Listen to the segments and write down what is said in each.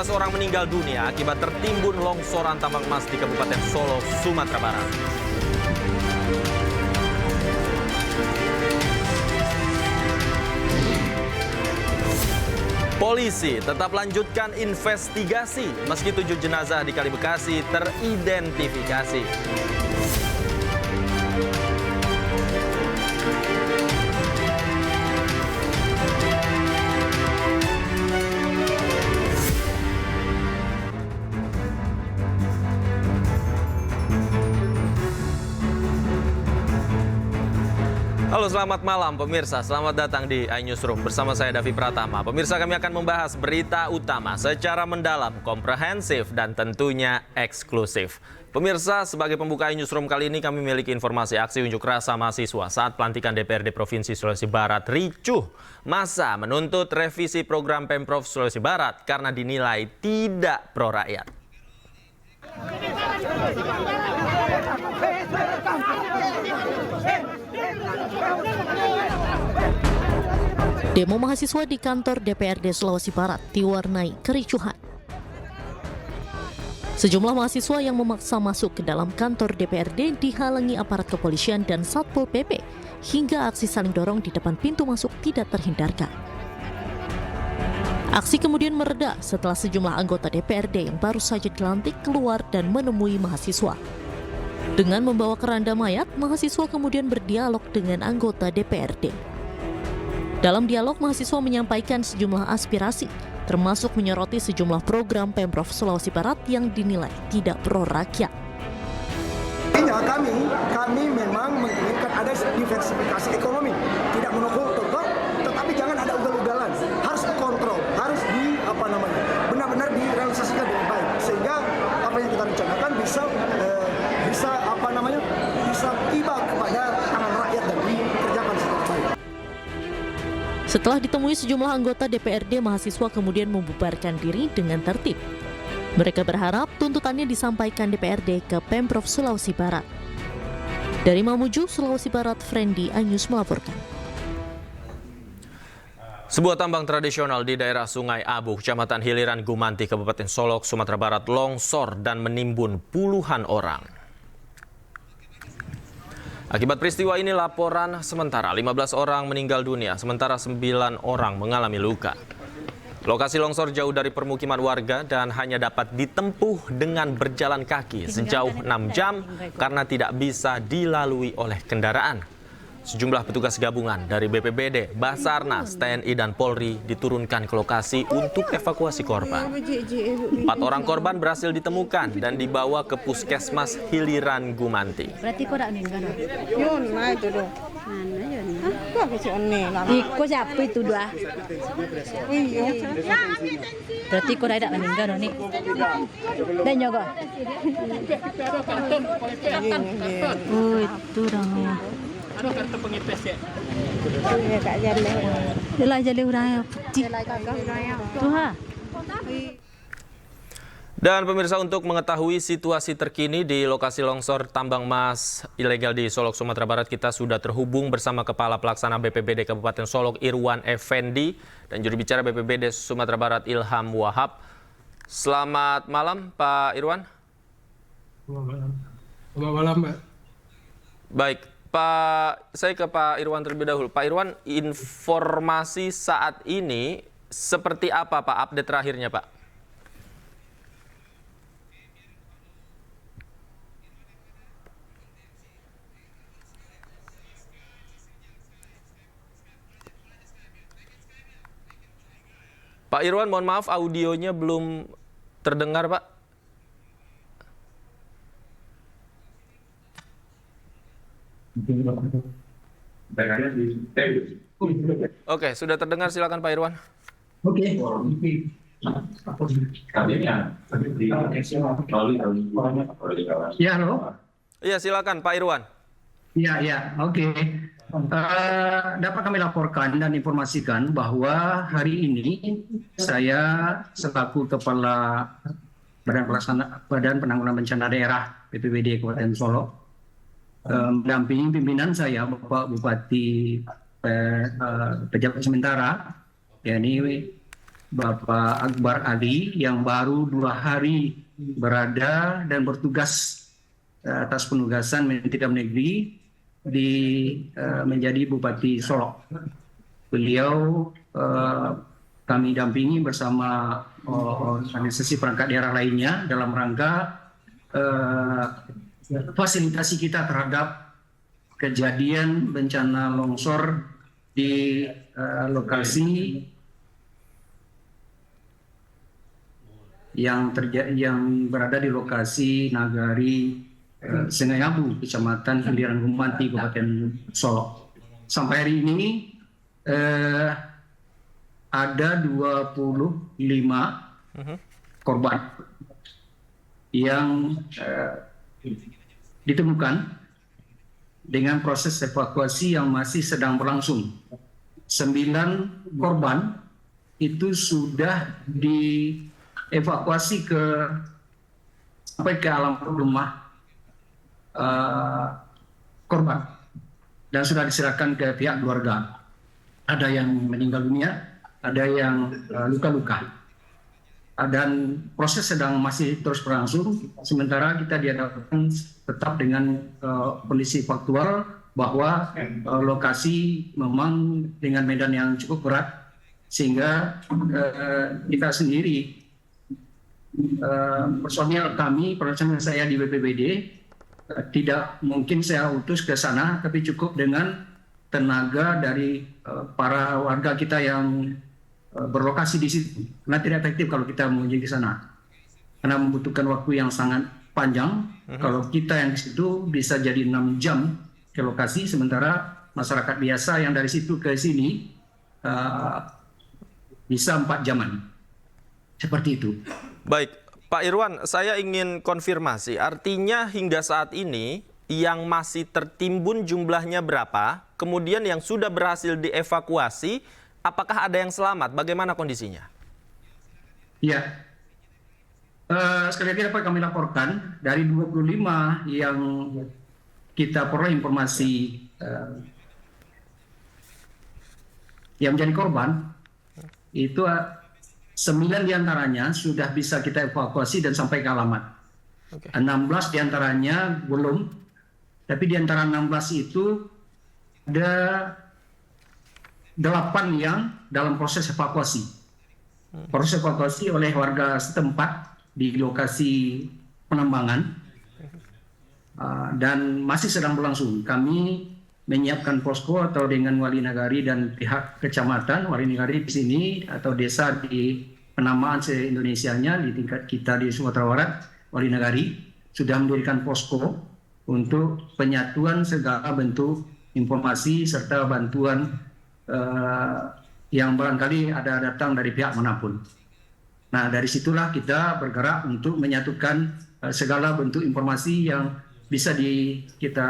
15 orang meninggal dunia akibat tertimbun longsoran tambang emas di Kabupaten Solo, Sumatera Barat. Polisi tetap lanjutkan investigasi meski 7 jenazah di Kali Bekasi teridentifikasi. Halo, selamat malam pemirsa, selamat datang di iNewsroom bersama saya Davi Pratama. Pemirsa, kami akan membahas berita utama secara mendalam, komprehensif, dan tentunya eksklusif. Pemirsa, sebagai pembuka iNewsroom kali ini kami memiliki informasi aksi unjuk rasa mahasiswa saat pelantikan DPRD Provinsi Sulawesi Barat ricuh. Massa menuntut revisi program Pemprov Sulawesi Barat karena dinilai tidak pro rakyat. Demo mahasiswa di kantor DPRD Sulawesi Barat diwarnai kericuhan. Sejumlah mahasiswa yang memaksa masuk ke dalam kantor DPRD dihalangi aparat kepolisian dan Satpol PP hingga aksi saling dorong di depan pintu masuk tidak terhindarkan. Aksi kemudian mereda setelah sejumlah anggota DPRD yang baru saja dilantik keluar dan menemui mahasiswa. Dengan membawa keranda mayat, mahasiswa kemudian berdialog dengan anggota DPRD. Dalam dialog, mahasiswa menyampaikan sejumlah aspirasi, termasuk menyoroti sejumlah program Pemprov Sulawesi Barat yang dinilai tidak pro rakyat. Kami memang menginginkan ada diversifikasi ekonomi, tidak monopol toko, tetapi jangan ada ugal-ugalan, harus kontrol, harus benar-benar direalisasikan dengan baik, sehingga apa yang kita rencanakan bisa tiba kepada tangan rakyat dan dikerjakan secara baik. Setelah ditemui sejumlah anggota DPRD, mahasiswa kemudian membubarkan diri dengan tertib. Mereka berharap tuntutannya disampaikan DPRD ke Pemprov Sulawesi Barat. Dari Mamuju, Sulawesi Barat, Frendi Anyus melaporkan. Sebuah tambang tradisional di daerah Sungai Abu, Kecamatan Hiliran Gumanti, Kabupaten Solok, Sumatera Barat longsor dan menimbun puluhan orang. Akibat peristiwa ini laporan sementara 15 orang meninggal dunia, sementara 9 orang mengalami luka. Lokasi longsor jauh dari permukiman warga dan hanya dapat ditempuh dengan berjalan kaki sejauh 6 jam karena tidak bisa dilalui oleh kendaraan. Sejumlah petugas gabungan dari BPBD, Basarnas, TNI, dan Polri diturunkan ke lokasi untuk evakuasi korban. 4 orang korban berhasil ditemukan dan dibawa ke Puskesmas Hiliran Gumanti. Berarti kau tak meninggal? Yun, nah itu dong. Mana yun? Hah? Kau Iko siapa itu dua? Berarti kau tak meninggal nih? Dan juga? Oh itu dong ya. Ada kartu pengepes ya? Iya kak jalan. Jalan jalan orang yang putih. Tuh. Dan pemirsa, untuk mengetahui situasi terkini di lokasi longsor tambang emas ilegal di Solok, Sumatera Barat, kita sudah terhubung bersama Kepala Pelaksana BPBD Kabupaten Solok, Irwan Effendi, dan juru bicara BPBD Sumatera Barat, Ilham Wahab. Selamat malam, Pak Irwan. Selamat malam, Mbak. Baik, Pak, saya ke Pak Irwan terlebih dahulu. Pak Irwan, informasi saat ini seperti apa, Pak? Update terakhirnya, Pak. Pak Irwan, mohon maaf, audionya belum terdengar, Pak. Oke, sudah terdengar, silakan Pak Irwan. Oke. Ya, halo. Iya, silakan Pak Irwan. Ya, oke. Dapat kami laporkan dan informasikan bahwa hari ini saya selaku Kepala Badan Penanggulangan Bencana Daerah BPBD Kabupaten Solok mendampingi pimpinan saya, Bapak Bupati pejabat sementara, yakni Bapak Akbar Ali yang baru 2 hari berada dan bertugas atas penugasan Menteri Dalam Negeri menjadi Bupati Solok. Beliau kami dampingi bersama organisasi perangkat daerah lainnya dalam rangka fasilitasi kita terhadap kejadian bencana longsor di lokasi yang berada di lokasi Nagari Sungai Abu, Kecamatan Hilirang Gumanti, Kabupaten Solok. Sampai hari ini ada 25 korban yang ditemukan dengan proses evakuasi yang masih sedang berlangsung. 9 korban itu sudah dievakuasi sampai ke alam rumah korban dan sudah diserahkan ke pihak keluarga. Ada yang meninggal dunia, ada yang luka-luka. Dan proses masih terus berlangsung. Sementara kita dihadapkan tetap dengan kondisi faktual bahwa lokasi memang dengan medan yang cukup berat, sehingga kita sendiri personil saya di BPBD tidak mungkin saya utus ke sana, tapi cukup dengan tenaga dari para warga kita yang berlokasi di situ. Karena tidak efektif kalau kita menuju ke sana, karena membutuhkan waktu yang sangat panjang. Kalau kita yang di situ bisa jadi 6 jam ke lokasi, sementara masyarakat biasa yang dari situ ke sini bisa 4 jaman. Seperti itu. Baik, Pak Irwan, saya ingin konfirmasi. Artinya hingga saat ini yang masih tertimbun jumlahnya berapa? Kemudian yang sudah berhasil dievakuasi, apakah ada yang selamat? Bagaimana kondisinya? Ya, sekali lagi dapat kami laporkan dari 25 yang kita peroleh informasi yang menjadi korban, itu 9 diantaranya sudah bisa kita evakuasi dan sampai ke alamat. 16 diantaranya belum, tapi di antara 16 itu ada 8 yang dalam proses evakuasi. Proses evakuasi oleh warga setempat di lokasi penambangan dan masih sedang berlangsung. Kami menyiapkan posko atau dengan wali nagari dan pihak kecamatan, wali nagari di sini atau desa di penamaan se-Indonesianya di tingkat kita di Sumatera Barat, wali nagari sudah mendirikan posko untuk penyatuan segala bentuk informasi serta bantuan yang barangkali ada datang dari pihak manapun. Nah, dari situlah kita bergerak untuk menyatukan segala bentuk informasi yang bisa kita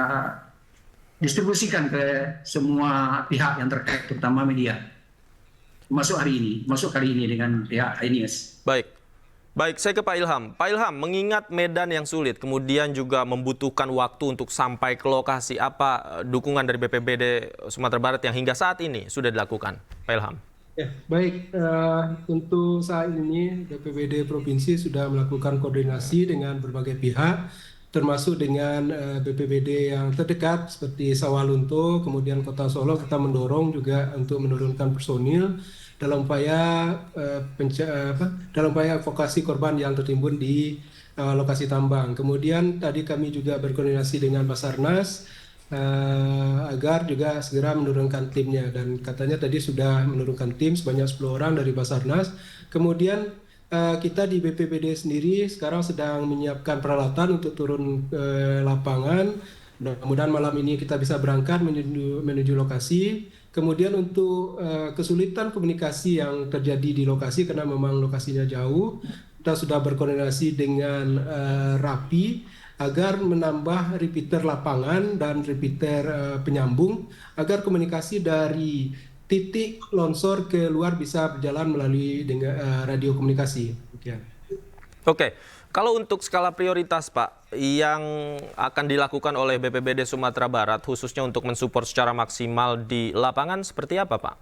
distribusikan ke semua pihak yang terkait, terutama media. Masuk kali ini dengan pihak INIS. Baik, saya ke Pak Ilham. Pak Ilham, mengingat medan yang sulit, kemudian juga membutuhkan waktu untuk sampai ke lokasi, apa dukungan dari BPBD Sumatera Barat yang hingga saat ini sudah dilakukan? Pak Ilham. Ya, baik. Untuk saat ini BPBD Provinsi sudah melakukan koordinasi dengan berbagai pihak, termasuk dengan BPBD yang terdekat seperti Sawalunto, kemudian Kota Solo. Kita mendorong juga untuk menurunkan personil dalam upaya evakuasi korban yang tertimbun di lokasi tambang. Kemudian tadi kami juga berkoordinasi dengan Basarnas agar juga segera menurunkan timnya, dan katanya tadi sudah menurunkan tim sebanyak 10 orang dari Basarnas. Kemudian kita di BPBD sendiri sekarang sedang menyiapkan peralatan untuk turun ke lapangan. Mudah-mudahan malam ini kita bisa berangkat menuju lokasi. Kemudian untuk kesulitan komunikasi yang terjadi di lokasi karena memang lokasinya jauh, kita sudah berkoordinasi dengan RAPI agar menambah repeater lapangan dan repeater penyambung agar komunikasi dari titik longsor ke luar bisa berjalan melalui dengan radio komunikasi. Oke, kalau untuk skala prioritas Pak, yang akan dilakukan oleh BPBD Sumatera Barat khususnya untuk mensupport secara maksimal di lapangan seperti apa Pak?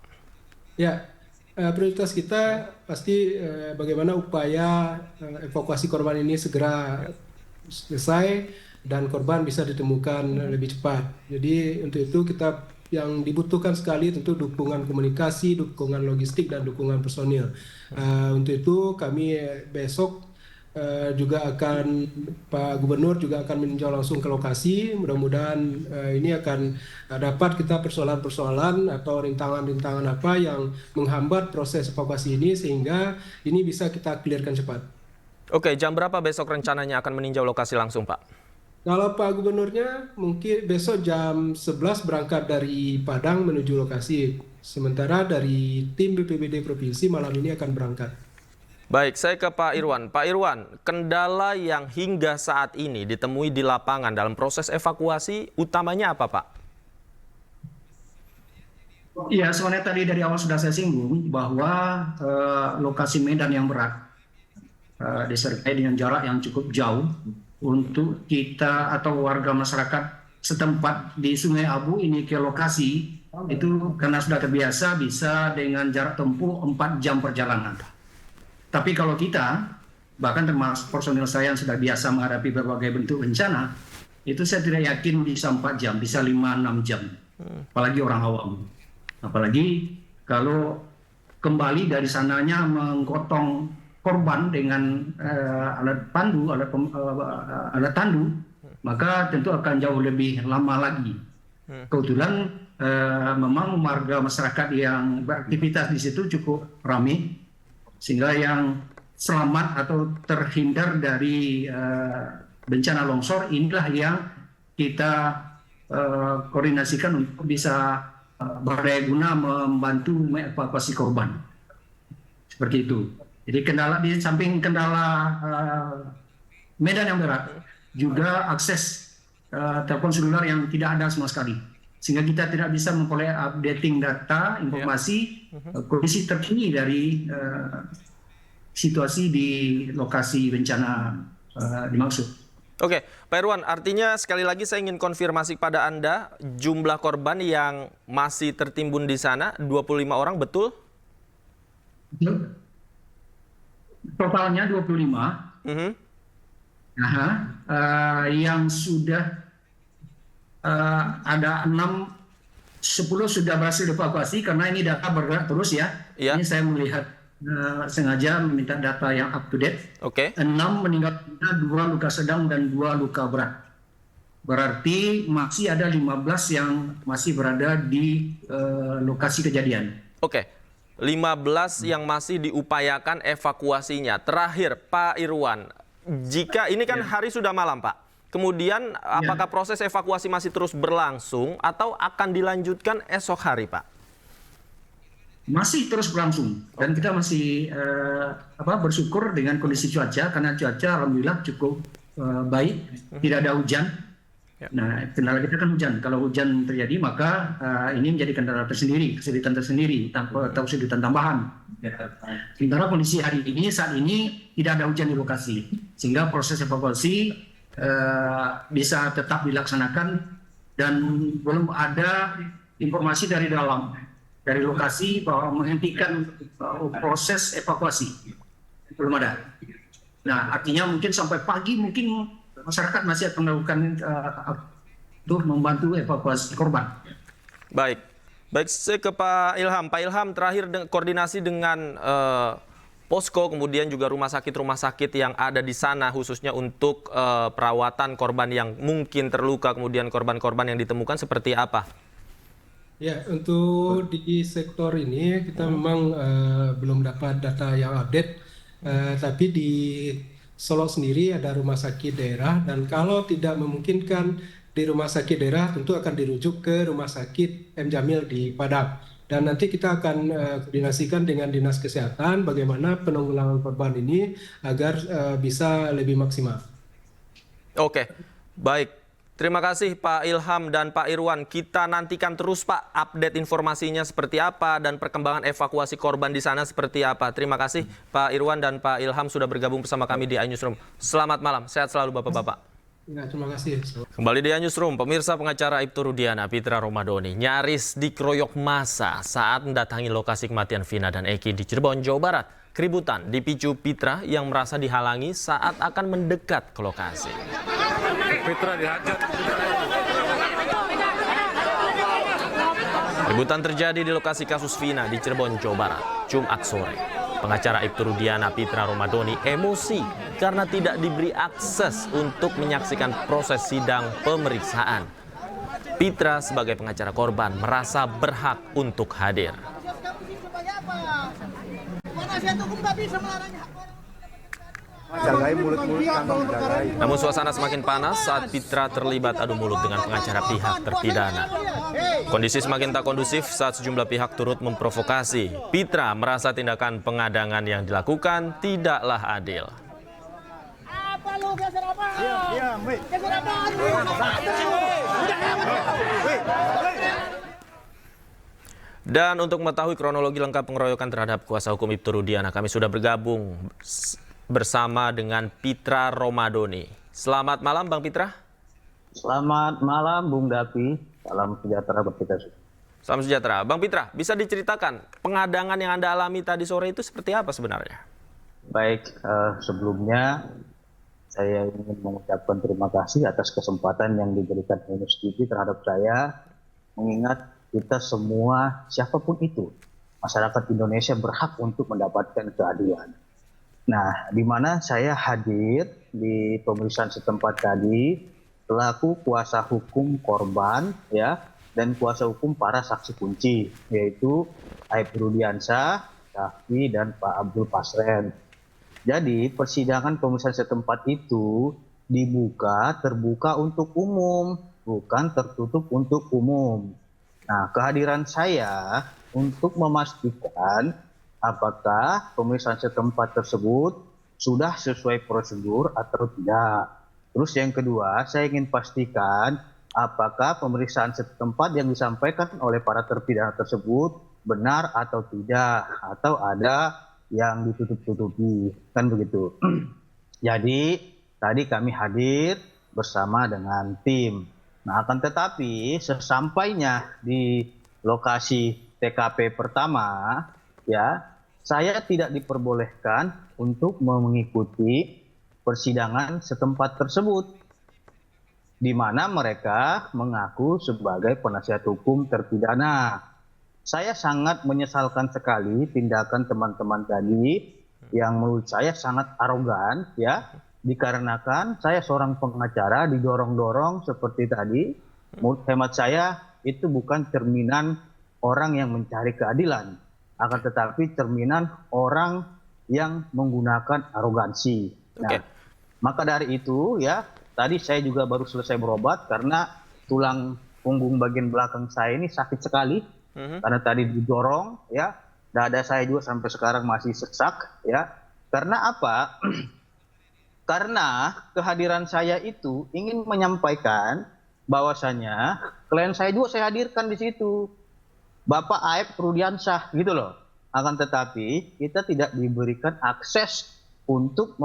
Ya, prioritas kita pasti bagaimana upaya evakuasi korban ini segera selesai dan korban bisa ditemukan lebih cepat. Jadi untuk itu kita yang dibutuhkan sekali tentu dukungan komunikasi, dukungan logistik, dan dukungan personil. Untuk itu kami besok juga akan Pak Gubernur juga akan meninjau langsung ke lokasi. Mudah-mudahan ini akan dapat kita persoalan-persoalan atau rintangan-rintangan apa yang menghambat proses evakuasi ini sehingga ini bisa kita clearkan cepat. Oke, jam berapa besok rencananya akan meninjau lokasi langsung, Pak? Kalau Pak Gubernurnya mungkin besok jam 11 berangkat dari Padang menuju lokasi. Sementara dari tim BPBD Provinsi malam ini akan berangkat. Baik, saya ke Pak Irwan. Pak Irwan, kendala yang hingga saat ini ditemui di lapangan dalam proses evakuasi utamanya apa, Pak? Iya, soalnya tadi dari awal sudah saya singgung bahwa lokasi medan yang berat disertai dengan jarak yang cukup jauh untuk kita atau warga masyarakat setempat di Sungai Abu ini ke lokasi itu karena sudah terbiasa bisa dengan jarak tempuh 4 jam perjalanan. Tapi kalau kita, bahkan termasuk personil saya yang sudah biasa menghadapi berbagai bentuk bencana, itu saya tidak yakin bisa 4 jam, bisa 5-6 jam. Apalagi orang awam. Apalagi kalau kembali dari sananya menggotong korban dengan alat pandu, alat tandu, maka tentu akan jauh lebih lama lagi. Kebetulan memang warga masyarakat yang beraktivitas di situ cukup ramai, sehingga yang selamat atau terhindar dari bencana longsor inilah yang kita koordinasikan untuk bisa berdaya guna membantu mengevakuasi korban. Seperti itu. Jadi kendala di samping kendala medan yang berat, juga akses telepon seluler yang tidak ada sama sekali. Sehingga kita tidak bisa memperoleh updating data, informasi, kondisi terkini dari situasi di lokasi bencana dimaksud. Oke, Pak Irwan, artinya sekali lagi saya ingin konfirmasi kepada Anda, jumlah korban yang masih tertimbun di sana 25 orang, betul? Totalnya 25. Yang sudah ada 10 sudah berhasil dievakuasi karena ini data bergerak terus ya. Ini saya melihat sengaja meminta data yang up to date. 6 meninggal dunia, 2 luka sedang dan 2 luka berat. Berarti masih ada 15 yang masih berada di lokasi kejadian. 15 yang masih diupayakan evakuasinya. Terakhir, Pak Irwan, jika ini kan hari sudah malam, Pak. Kemudian apakah proses evakuasi masih terus berlangsung atau akan dilanjutkan esok hari, Pak? Masih terus berlangsung dan kita masih bersyukur dengan kondisi cuaca karena cuaca alhamdulillah cukup baik, tidak ada hujan. Nah, kendala kita kan hujan. Kalau hujan terjadi maka ini menjadi kendala tersendiri, kesulitan tersendiri atau kesulitan tambahan. Sementara kondisi hari ini saat ini tidak ada hujan di lokasi, sehingga proses evakuasi bisa tetap dilaksanakan dan belum ada informasi dari dalam dari lokasi bahwa menghentikan proses evakuasi, belum ada. Nah, artinya mungkin sampai pagi mungkin masyarakat masih akan melakukan untuk membantu evakuasi korban. Baik, saya ke Pak Ilham. Pak Ilham, terakhir koordinasi dengan posko, kemudian juga rumah sakit yang ada di sana, khususnya untuk perawatan korban yang mungkin terluka, kemudian korban-korban yang ditemukan seperti apa? Ya, untuk di sektor ini kita memang belum dapat data yang update, tapi di Solo sendiri ada rumah sakit daerah, dan kalau tidak memungkinkan di rumah sakit daerah tentu akan dirujuk ke rumah sakit M. Jamil di Padang. Dan nanti kita akan koordinasikan dengan Dinas Kesehatan bagaimana penanggulangan korban ini agar bisa lebih maksimal. Oke, baik. Terima kasih Pak Ilham dan Pak Irwan. Kita nantikan terus Pak update informasinya seperti apa dan perkembangan evakuasi korban di sana seperti apa. Terima kasih Pak Irwan dan Pak Ilham sudah bergabung bersama kami di iNewsroom. Selamat malam, sehat selalu Bapak-Bapak. Ya, terima kasih. Kembali di Newsroom, pemirsa, pengacara Aibtu Rudiana Pitra Romadhoni nyaris dikeroyok massa saat mendatangi lokasi kematian Vina dan Eki di Cirebon, Jawa Barat. Keributan dipicu Pitra yang merasa dihalangi saat akan mendekat ke lokasi. Pitra dihajar. Keributan terjadi di lokasi kasus Vina di Cirebon, Jawa Barat, Jumat sore. Pengacara Aibtu Rudiana Pitra Romadhoni emosi karena tidak diberi akses untuk menyaksikan proses sidang pemeriksaan. Pitra sebagai pengacara korban merasa berhak untuk hadir. Namun suasana semakin panas saat Pitra terlibat adu mulut dengan pengacara pihak terpidana. Kondisi semakin tak kondusif saat sejumlah pihak turut memprovokasi. Pitra merasa tindakan pengadangan yang dilakukan tidaklah adil. Dan untuk mengetahui kronologi lengkap pengeroyokan terhadap kuasa hukum Aibtu Rudiana, kami sudah bergabung bersama dengan Pitra Romadhoni. Selamat malam, Bang Pitra. Selamat malam, Bung Dapi. Salam sejahtera buat kita semua. Salam sejahtera. Bang Pitra, bisa diceritakan pengadangan yang Anda alami tadi sore itu seperti apa sebenarnya? Baik, sebelumnya saya ingin mengucapkan terima kasih atas kesempatan yang diberikan News TV terhadap saya, mengingat kita semua, siapapun itu, masyarakat Indonesia berhak untuk mendapatkan keadilan. Nah, di mana saya hadir di pemeriksaan setempat tadi, selaku kuasa hukum korban, ya, dan kuasa hukum para saksi kunci, yaitu Aibtu Rudiansyah, Syafi, dan Pak Abdul Pasren. Jadi, persidangan pemeriksaan setempat itu terbuka untuk umum, bukan tertutup untuk umum. Nah, kehadiran saya untuk memastikan apakah pemeriksaan setempat tersebut sudah sesuai prosedur atau tidak. Terus yang kedua, saya ingin pastikan apakah pemeriksaan setempat yang disampaikan oleh para terpidana tersebut benar atau tidak, atau ada yang ditutup-tutupi, kan begitu. Jadi, tadi kami hadir bersama dengan tim. Nah, akan tetapi sesampainya di lokasi TKP pertama, ya, saya tidak diperbolehkan untuk mengikuti persidangan setempat tersebut, di mana mereka mengaku sebagai penasihat hukum terpidana. Saya sangat menyesalkan sekali tindakan teman-teman tadi yang menurut saya sangat arogan, ya. Dikarenakan saya seorang pengacara didorong-dorong seperti tadi, menurut hemat saya itu bukan cerminan orang yang mencari keadilan, akan tetapi cerminan orang yang menggunakan arogansi. Nah, maka dari itu, ya, tadi saya juga baru selesai berobat karena tulang punggung bagian belakang saya ini sakit sekali, karena tadi didorong, ya, dada saya juga sampai sekarang masih sesak, ya. Karena apa? Karena kehadiran saya itu ingin menyampaikan bahwasanya klien saya juga saya hadirkan di situ, Bapak Aibtu Rudiansyah, gitu loh. Akan tetapi kita tidak diberikan akses untuk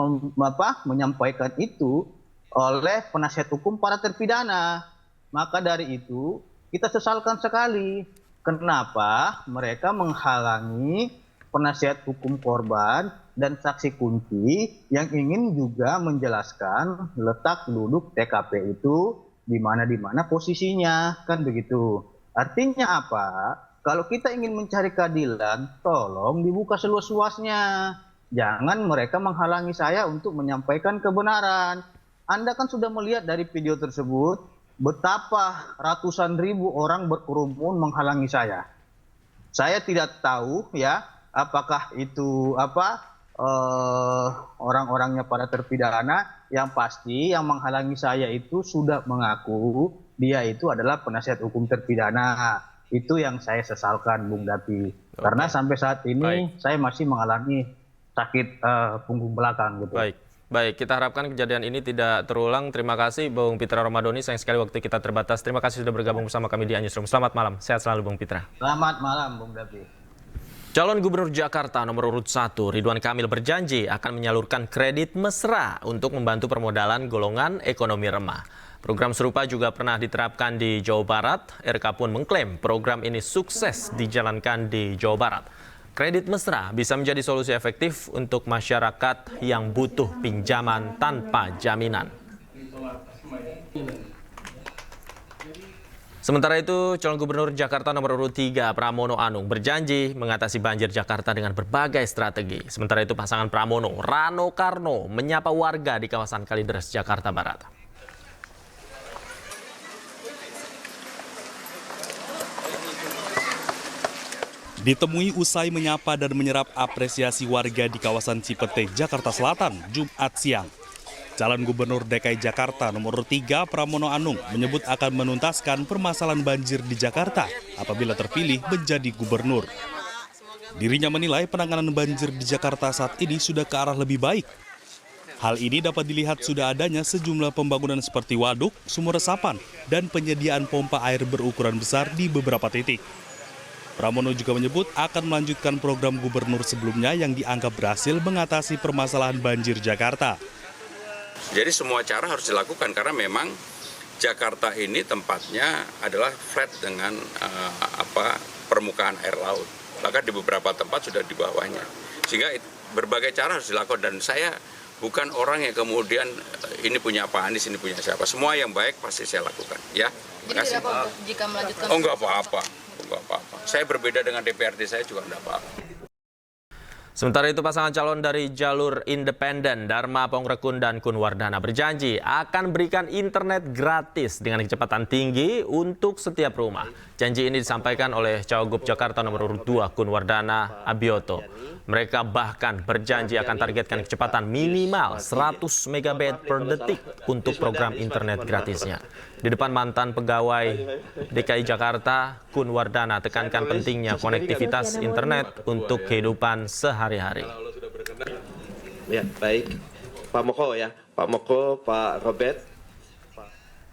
menyampaikan itu oleh penasihat hukum para terpidana. Maka dari itu kita sesalkan sekali kenapa mereka menghalangi penasihat hukum korban dan saksi kunci yang ingin juga menjelaskan letak duduk TKP itu di mana posisinya, kan begitu. Artinya apa? Kalau kita ingin mencari keadilan, tolong dibuka seluas-luasnya. Jangan mereka menghalangi saya untuk menyampaikan kebenaran. Anda kan sudah melihat dari video tersebut betapa ratusan ribu orang berkerumun menghalangi saya. Saya tidak tahu, ya, apakah itu orang-orangnya para terpidana. Yang pasti yang menghalangi saya itu sudah mengaku dia itu adalah penasihat hukum terpidana. Itu yang saya sesalkan, Bung Dapi. Karena sampai saat ini saya masih mengalami sakit punggung belakang, gitu. Baik, kita harapkan kejadian ini tidak terulang. Terima kasih Bung Pitra Romadhoni. Sayang sekali waktu kita terbatas. Terima kasih sudah bergabung bersama kami di Newsroom. Selamat malam. Sehat selalu Bung Pitra. Selamat malam, Bung Dapi. Calon Gubernur Jakarta nomor urut 1 Ridwan Kamil berjanji akan menyalurkan kredit mesra untuk membantu permodalan golongan ekonomi remah. Program serupa juga pernah diterapkan di Jawa Barat. RK pun mengklaim program ini sukses dijalankan di Jawa Barat. Kredit mesra bisa menjadi solusi efektif untuk masyarakat yang butuh pinjaman tanpa jaminan. Sementara itu, calon gubernur Jakarta nomor urut 3 Pramono Anung berjanji mengatasi banjir Jakarta dengan berbagai strategi. Sementara itu, pasangan Pramono, Rano Karno, menyapa warga di kawasan Kalideres, Jakarta Barat. Ditemui usai menyapa dan menyerap apresiasi warga di kawasan Cipete, Jakarta Selatan, Jumat siang. Calon Gubernur DKI Jakarta nomor 3 Pramono Anung menyebut akan menuntaskan permasalahan banjir di Jakarta apabila terpilih menjadi gubernur. Dirinya menilai penanganan banjir di Jakarta saat ini sudah ke arah lebih baik. Hal ini dapat dilihat sudah adanya sejumlah pembangunan seperti waduk, sumur resapan, dan penyediaan pompa air berukuran besar di beberapa titik. Pramono juga menyebut akan melanjutkan program gubernur sebelumnya yang dianggap berhasil mengatasi permasalahan banjir Jakarta. Jadi semua cara harus dilakukan karena memang Jakarta ini tempatnya adalah flat dengan permukaan air laut. Bahkan di beberapa tempat sudah di bawahnya. Sehingga berbagai cara harus dilakukan dan saya bukan orang yang kemudian ini punya Pak Anies, ini punya siapa. Semua yang baik pasti saya lakukan. Ya, jadi tidak apa jika melanjutkan? Oh, enggak apa-apa. Enggak apa-apa. Saya berbeda dengan DPRD saya juga enggak apa-apa. Sementara itu, pasangan calon dari jalur independen Dharma Pongrekun dan Kun Wardana berjanji akan berikan internet gratis dengan kecepatan tinggi untuk setiap rumah. Janji ini disampaikan oleh Cawagup Jakarta nomor urut 2 Kun Wardana Abioto. Mereka bahkan berjanji akan targetkan kecepatan minimal 100 MB per detik untuk program internet gratisnya. Di depan mantan pegawai DKI Jakarta, Kun Wardana tekankan pentingnya konektivitas internet untuk kehidupan sehari-hari. Ya, baik. Pak Moko ya, Pak Moko, Pak Robert.